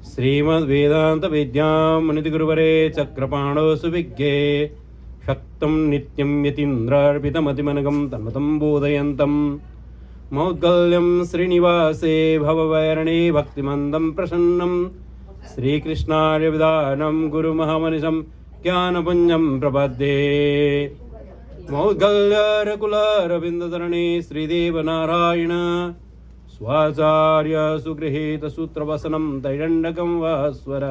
श्रीमद्वेदान्तविद्यां निधिगुरुवरे चक्रपाणो सुविज्ञे शक्तं नित्यं यतीन्द्रार्पितमतिमनघं तन्मतं बोधयन्तं मौद्गल्यं श्रीनिवासे भववैरणे भक्तिमन्दं प्रसन्नं श्रीकृष्णार्यविधानं गुरुमहामनिशं ज्ञानपुञ्जं प्रपद्ये मौद्गल्यरकुलरविन्दधरणे श्रीदेवनारायण स्वाचार्य सुगृहीत सूत्रवसनं तैरण्डकं वस्वर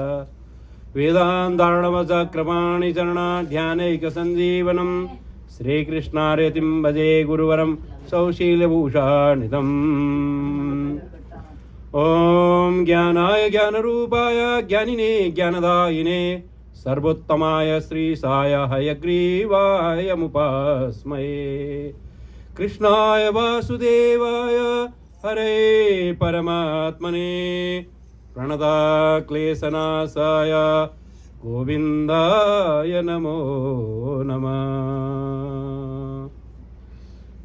वेदान्तार्णवचक्रपाणि चरणाध्यानैकसञ्जीवनं श्रीकृष्णार्यतिं भजे गुरुवरं सौशील्यभूषानिधम्। ॐ ज्ञानाय ज्ञानरूपाय ज्ञानिने ज्ञानदायिने सर्वोत्तमाय श्रीशाय हयग्रीवाय मुपास्महे। कृष्णाय वासुदेवाय हरे परमात्मने प्रणतक्लेशनाशाय गोविन्दाय नमो नमः।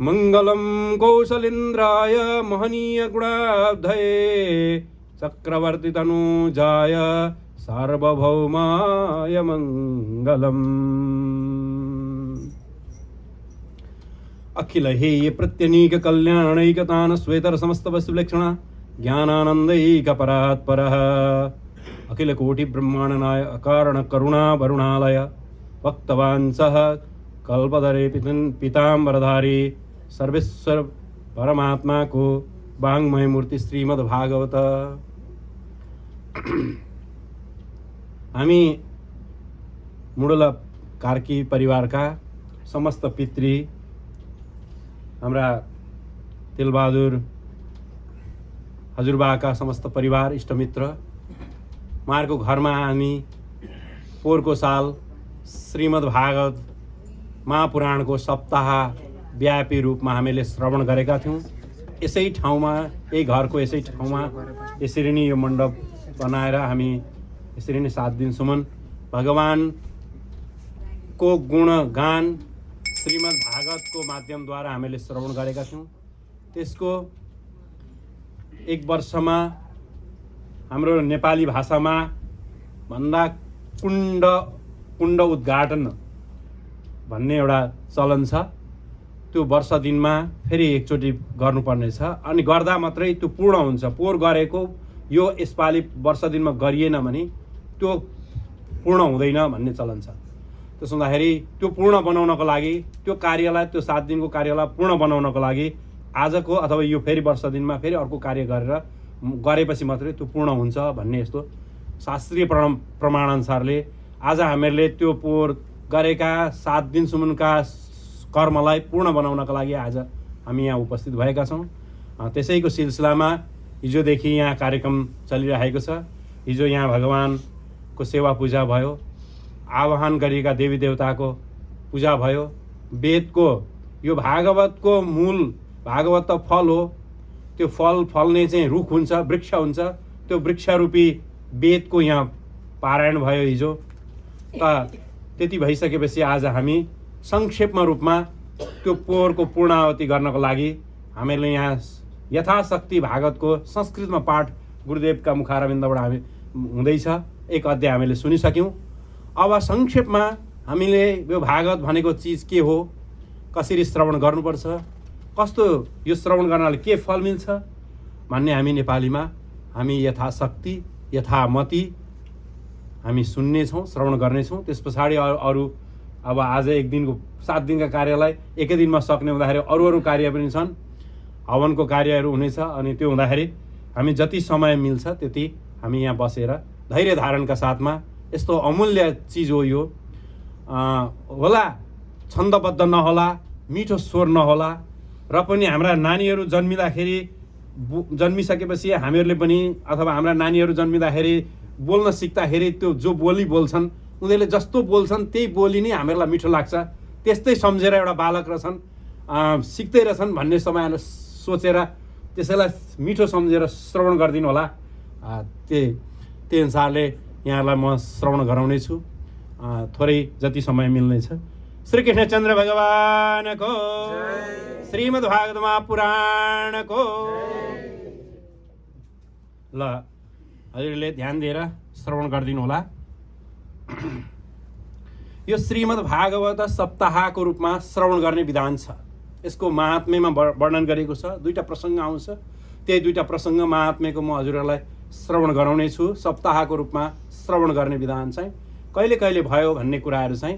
मंगलं कौशलेन्द्राय महनीय गुणाब्धये चक्रवर्तितनुजाय सार्वभौमाय मंगलम्। अखिल हेय प्रत्यनीक कल्याणैकतान श्वेतर समस्त वस्तुलक्षण ज्ञानानंदैक परात्परः अखिल कोटि ब्रह्मांडनाय अकारण करुणा वरुणालय भक्तवांसः कल्पधरे पीताम्बरधारी सर्वेश्वर परमात्मा को वाङ्मय मूर्ति श्रीमद् भागवत। हामी मुडला कार्की परिवारका समस्त पितृ हाम्रा तिलबहादुर हजुरबाका समस्त परिवार इष्टमित्र उहाँहरूको घरमा हामी पोहोरको साल श्रीमद् भागवत महापुराणको सप्ताह व्यापी रूपमा हामीले श्रवण गरेका थियौँ। यसै ठाउँमा यही घरको यसै ठाउँमा यसरी नै यो मण्डप बनाएर हामी यसरी नै 7 दिनसम्म भगवानको गुणगान श्रीमद् भागवतको माध्यमद्वारा हामीले श्रवण गरेका थियौँ। त्यसको 1 वर्षमा हाम्रो नेपाली भाषामा भन्दा कुण्ड उद्घाटन भन्ने एउटा चलन छ। त्यो वर्ष दिनमा फेरि एकचोटि गर्नुपर्ने छ अनि गर्दा मात्रै त्यो पूर्ण हुन्छ। पोहोर गरेको यो यसपालि वर्ष दिनमा गरिएन भने त्यो पूर्ण हुँदैन भन्ने चलन छ। त्यसो हुँदाखेरि त्यो पूर्ण बनाउनको लागि त्यो कार्यलाई त्यो 7 दिनको कार्यलाई पूर्ण बनाउनको लागि आजको अथवा यो फेरि वर्ष दिनमा फेरि अर्को कार्य गरेपछि मात्रै त्यो पूर्ण हुन्छ भन्ने यस्तो शास्त्रीय प्रमाणअनुसारले आज हामीहरूले त्यो पोहोर गरेका 7 दिनसम्मका कर्मलाई पूर्ण बनाउनका लागि आज हामी यहाँ उपस्थित भएका छौँ। त्यसैको सिलसिलामा हिजोदेखि यहाँ कार्यक्रम चलिरहेको छ। हिजो यहाँ भगवानको सेवा पूजा भयो, आवाहन गरिएका देवी देवताको पूजा भयो। वेदको यो भागवतको मूल भागवत त फल हो। त्यो फल फल्ने चाहिँ रुख हुन्छ, वृक्ष हुन्छ। त्यो वृक्षरूपी वेदको यहाँ पारायण भयो हिजो। त त्यति भइसकेपछि आज हामी संक्षेपमा रूपमा त्यो पोहोरको पूर्णावती गर्नको लागि हामीहरूले यहाँ यथाशक्ति भागवतको संस्कृतमा पाठ गुरुदेवका मुखारविन्दबाट हामी हुँदैछ। 1 अध्याय हामीले सुनिसक्यौँ। अब संक्षेपमा हामीले यो भागवत भनेको चिज के हो, कसरी श्रवण गर्नुपर्छ, कस्तो यो श्रवण गर्नाले के फल मिल्छ भन्ने हामी नेपालीमा हामी यथाशक्ति यथामति हामी सुन्नेछौँ, श्रवण गर्नेछौँ। त्यस पछाडि अरू अब आज 1 दिनको 7 दिनका कार्यलाई एकै दिनमा सक्ने हुँदाखेरि अरू कार्य पनि छन्, हवनको कार्यहरू हुनेछ। अनि त्यो हुँदाखेरि हामी जति समय मिल्छ त्यति हामी यहाँ बसेर धैर्य धारणका साथमा यस्तो अमूल्य चिज हो यो। होला छन्दबद्ध नहोला, मिठो स्वर नहोला र पनि हाम्रा नानीहरू जन्मिसकेपछि हामीहरूले पनि अथवा हाम्रा नानीहरू जन्मिँदाखेरि बोल्न सिक्दाखेरि त्यो जो बोली बोल्छन् उनीहरूले जस्तो बोल्छन् त्यही बोली नै हामीहरूलाई मिठो लाग्छ। त्यस्तै सम्झेर एउटा बालक रहेछन् सिक्दै रहेछन् भन्ने समयलाई सोचेर त्यसैलाई मिठो सम्झेर श्रवण गरिदिनु होला। त्यही अनुसारले यहाँलाई म श्रवण गराउने छु। थोरै जति समय मिल्नेछ। श्री कृष्णचन्द्र भगवानको श्रीमद् भागवत महापुराणको ल हजुरले ध्यान दिएर श्रवण गरिदिनु होला। यो श्रीमद् भागवत सप्ताहको रूपमा श्रवण गर्ने विधान छ। यसको महात्म्यमा वर्णन गरेको छ। दुईटा प्रसङ्ग आउँछ, त्यही दुईटा प्रसङ्ग महात्म्यको म हजुरहरूलाई श्रवण गराउने छु। सप्ताहको रूपमा श्रवण गर्ने विधान चाहिँ कहिले कहिले भयो भन्ने कुराहरू चाहिँ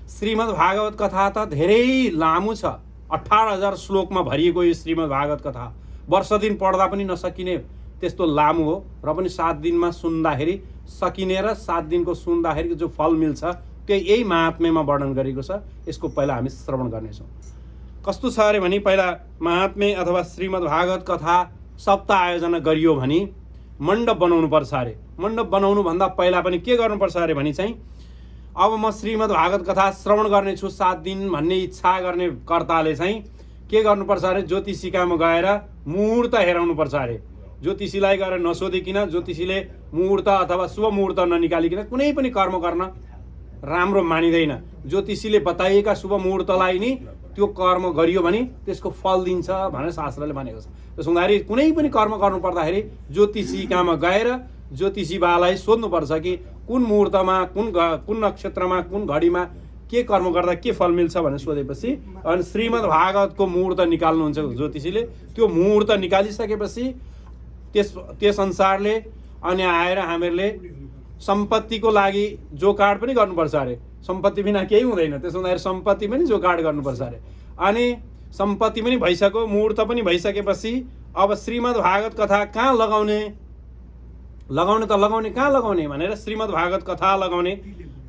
श्रीमद् भागवत कथा त धेरै लामो छ। 18,000 श्लोकमा भरिएको यो श्रीमद् भागवत कथा वर्ष दिन पढ्दा पनि नसकिने त्यस्तो लामो हो र पनि 7 दिनमा सुन्दाखेरि सकिने र 7 दिनको सुन्दाखेरि जो फल मिल्छ त्यो यही महात्म्यमा वर्णन गरेको छ। यसको पहिला हामी श्रवण गर्नेछौँ। कस्तो छ अरे भने पहिला महात्म्य अथवा श्रीमद् भागवत कथा सप्ताह आयोजना गरियो भने मण्डप बनाउनु पर्छ अरे। मण्डप बनाउनु भन्दा पहिला पनि के गर्नुपर्छ अरे भने चाहिँ अब म श्रीमद् भागवत कथा श्रवण गर्नेछु 7 दिन भन्ने इच्छा गर्ने कर्ताले चाहिँ के गर्नुपर्छ अरे, ज्योतिषीकामा गएर मुहुर्त हेराउनुपर्छ अरे। ज्योतिषीलाई गएर नसोधिकन, ज्योतिषीले मुहुर्त अथवा शुभ मुहुर्त ननिकालिकन कुनै पनि कर्म गर्न राम्रो मानिँदैन। ज्योतिषीले बताइएका शुभ मुहुर्तलाई नि त्यो कर्म गरियो भने त्यसको फल दिन्छ भनेर शास्त्रले भनेको छ। त्यसो हुँदाखेरि कुनै पनि कर्म गर्नु पर्दाखेरि ज्योतिषीकामा गएर ज्योतिषीबालाई सोध्नुपर्छ कि कुन मुहुर्तमा, कुन नक्षत्रमा, कुन घडीमा के कर्म गर्दा के फल मिल्छ भनेर सोधेपछि अनि श्रीमद् भागवतको मुहुर्त निकाल्नुहुन्छ ज्योतिषीले। त्यो मुहुर्त निकालिसकेपछि त्यस अनुसारले अनि आएर हामीहरूले सम्पत्तिको लागि जोगाड पनि गर्नुपर्छ अरे। सम्पत्ति बिना केही हुँदैन। त्यसो हुँदाखेरि सम्पत्ति पनि जोगाड गर्नुपर्छ अरे। अनि सम्पत्ति पनि भइसक्यो, मुहुर्त पनि भइसकेपछि अब श्रीमद् भागवत कथा कहाँ लगाउने कहाँ लगाउने भनेर श्रीमद् भागवत कथा लगाउने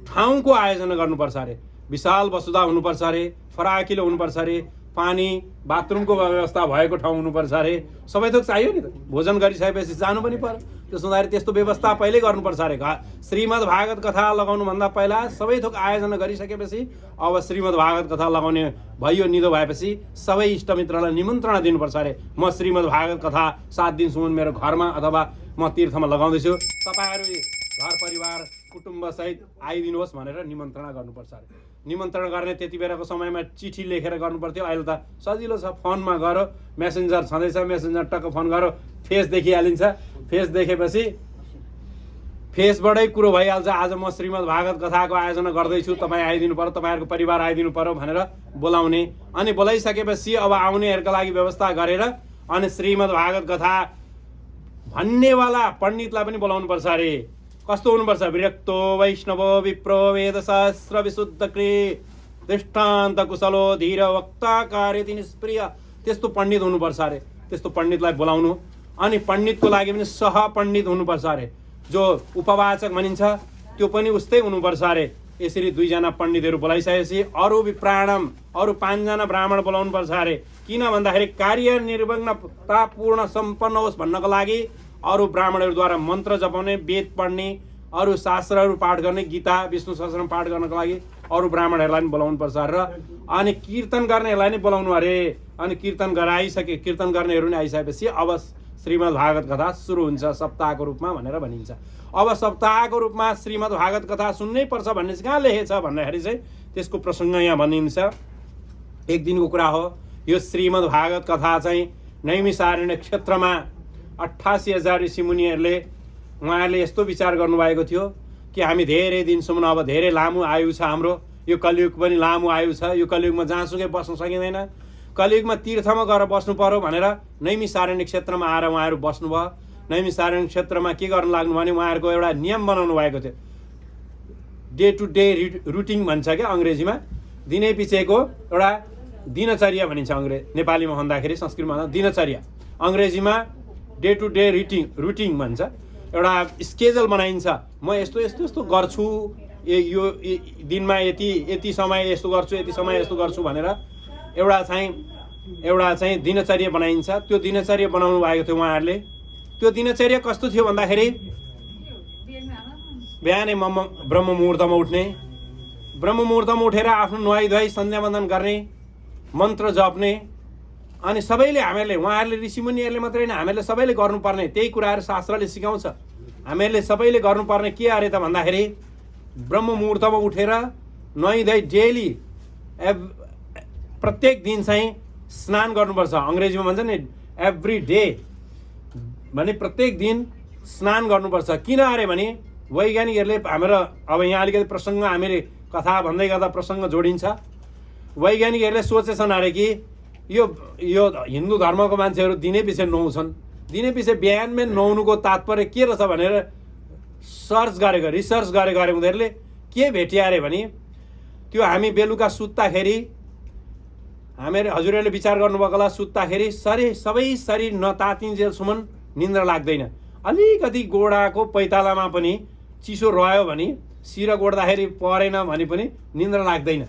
ठाउँको आयोजना गर्नुपर्छ अरे। विशाल वसुधा हुनुपर्छ अरे, फराकिलो हुनुपर्छ अरे, पानी बाथरुमको व्यवस्था भएको ठाउँ हुनुपर्छ अरे। सबै थोक चाहियो नि त, भोजन गरिसकेपछि जानु पनि पर्यो। त्यसो हुँदाखेरि त्यस्तो व्यवस्था पहिल्यै गर्नुपर्छ अरे। श्रीमद् भागवत कथा लगाउनुभन्दा पहिला सबै थोक आयोजना गरिसकेपछि अब श्रीमद् भागवत कथा लगाउने भइयो, निदो भएपछि सबै इष्टमित्रलाई निमन्त्रणा दिनुपर्छ अरे। म श्रीमद् भागवत कथा 7 दिनसम्म मेरो घरमा अथवा म तीर्थमा लगाउँदैछु, तपाईँहरू घर परिवार कुटुम्बसहित आइदिनुहोस् भनेर निमन्त्रणा गर्नुपर्छ अरे। निमन्त्रणा गर्ने त्यति बेलाको समयमा चिठी लेखेर गर्नुपर्थ्यो। अहिले त सजिलो छ, फोनमा गरो, मेसेन्जर छँदैछ, मेसेन्जर टक्क फोन गरो, फेस देखिहालिन्छ। फेस देखेपछि फेसबाटै कुरो भइहाल्छ। आज म श्रीमद् भागवत कथाको आयोजना गर्दैछु, तपाईँ आइदिनु पर्यो, तपाईँहरूको परिवार आइदिनु पर्यो भनेर बोलाउने। अनि बोलाइसकेपछि अब आउनेहरूका लागि व्यवस्था गरेर अनि श्रीमद् भागवत कथा भन्नेवाला पण्डितलाई पनि बोलाउनुपर्छ अरे। कस्तो हुनुपर्छ, विरक्तो वैष्णवो विप्रो वेद सहस्र विशुद्ध कृ दृष्टान्त कुशलो धीर वक्ता कार्यति निष्प्रिय, त्यस्तो पण्डित हुनुपर्छ अरे। त्यस्तो पण्डितलाई बोलाउनु। अनि पण्डितको लागि पनि सह पण्डित हुनुपर्छ अरे। जो उपवाचक भनिन्छ त्यो पनि उस्तै हुनुपर्छ अरे। यसरी 2 जना पण्डितहरू बोलाइसकेपछि अरू विप्राणम, अरू 5 जना ब्राह्मण बोलाउनुपर्छ अरे। किन भन्दाखेरि कार्य निर्विघ्नतापूर्ण सम्पन्न होस् भन्नको लागि अरू ब्राह्मणहरूद्वारा मन्त्र जपाउने, वेद पढ्ने, अरू शास्त्रहरू पाठ गर्ने, गीता विष्णु सहस्त्रनाम पाठ गर्नको लागि अरू ब्राह्मणहरूलाई पनि बोलाउनुपर्छ र अनि कीर्तन गर्नेहरूलाई नै बोलाउनु अरे। अनि कीर्तन गर्नेहरू नै आइसकेपछि अब श्रीमद् भागवत कथा सुरु हुन्छ सप्ताहको रूपमा भनेर भनिन्छ। अब सप्ताहको रूपमा श्रीमद् भागवत कथा सुन्नै पर्छ भन्ने चाहिँ कहाँ लेखेछ भन्दाखेरि चाहिँ त्यसको प्रसङ्ग यहाँ भनिन्छ। एक दिनको कुरा हो। यो श्रीमद् भागवत कथा चाहिँ नैमिषारण्य क्षेत्रमा 88,000 ऋषिमुनिहरूले उहाँहरूले यस्तो विचार गर्नुभएको थियो कि हामी धेरै दिनसम्म, अब धेरै लामो आयु छ हाम्रो, यो कलियुग पनि लामो आयु छ, यो कलियुगमा जहाँसुकै बस्न सकिँदैन, कलियुगमा तीर्थमा गएर बस्नु पर्यो भनेर नैमिषारण्य क्षेत्रमा आएर उहाँहरू बस्नुभयो। नैमिषारण्य क्षेत्रमा के गर्नु लाग्नु भने उहाँहरूको एउटा नियम बनाउनु भएको थियो। डे टु डे रुटिन भन्छ क्या अङ्ग्रेजीमा, दिनै पिछेको एउटा दिनचर्या भनिन्छ नेपालीमा भन्दाखेरि, संस्कृतमा भन्दा दिनचर्या, अङ्ग्रेजीमा डे टु डे रुटिन भन्छ। एउटा स्केड्युल बनाइन्छ, म यस्तो यस्तो यस्तो गर्छु, यो दिनमा यति समय यस्तो गर्छु, यति समय यस्तो गर्छु भनेर एउटा चाहिँ दिनचर्या बनाइन्छ। त्यो दिनचर्या बनाउनु भएको थियो उहाँहरूले। त्यो दिनचर्या कस्तो थियो भन्दाखेरि बिहानै ब्रह्म मुहुर्तमा उठ्ने, ब्रह्म मुहुर्तमा उठेर आफ्नो नुहाई धुवाई सन्ध्यावन्दन गर्ने, मन्त्र जप्ने, अनि सबैले हामीहरूले, उहाँहरूले ऋषिमुनिहरूले मात्रै होइन, हामीहरूले सबैले गर्नुपर्ने त्यही कुराहरू शास्त्रले सिकाउँछ। हामीहरूले सबैले गर्नुपर्ने के अरे त भन्दाखेरि ब्रह्म मुहुर्तमा उठेर नुहाई धुवाई डेली प्रत्येक दिन चाहिँ स्नान गर्नुपर्छ। अङ्ग्रेजीमा भन्छ नि एभ्री डे भने प्रत्येक दिन स्नान गर्नुपर्छ। किन अरे भने वैज्ञानिकहरूले हाम्रो अब यहाँ अलिकति प्रसङ्ग हामीले कथा भन्दै गर्दा प्रसङ्ग जोडिन्छ। वैज्ञानिकहरूले सोचेछन् अरे कि यो हिन्दू धर्मको मान्छेहरू दिनै पछि नुहाउँछन्, दिनै पछि बिहानमै नुहाउनुको तात्पर्य के रहेछ भनेर रिसर्च गरेको उनीहरूले के भेटिया अरे भने त्यो हामी बेलुका सुत्दाखेरि हामीहरू हजुरहरूले विचार गर्नुभएको होला, सुत्दाखेरि सबै शरीर नतातिन्जेलसम्म निन्द्रा लाग्दैन। अलिकति गोडाको पैतालामा पनि चिसो रह्यो भने सिर गोड्दाखेरि परेन भने पनि निन्द्रा लाग्दैन।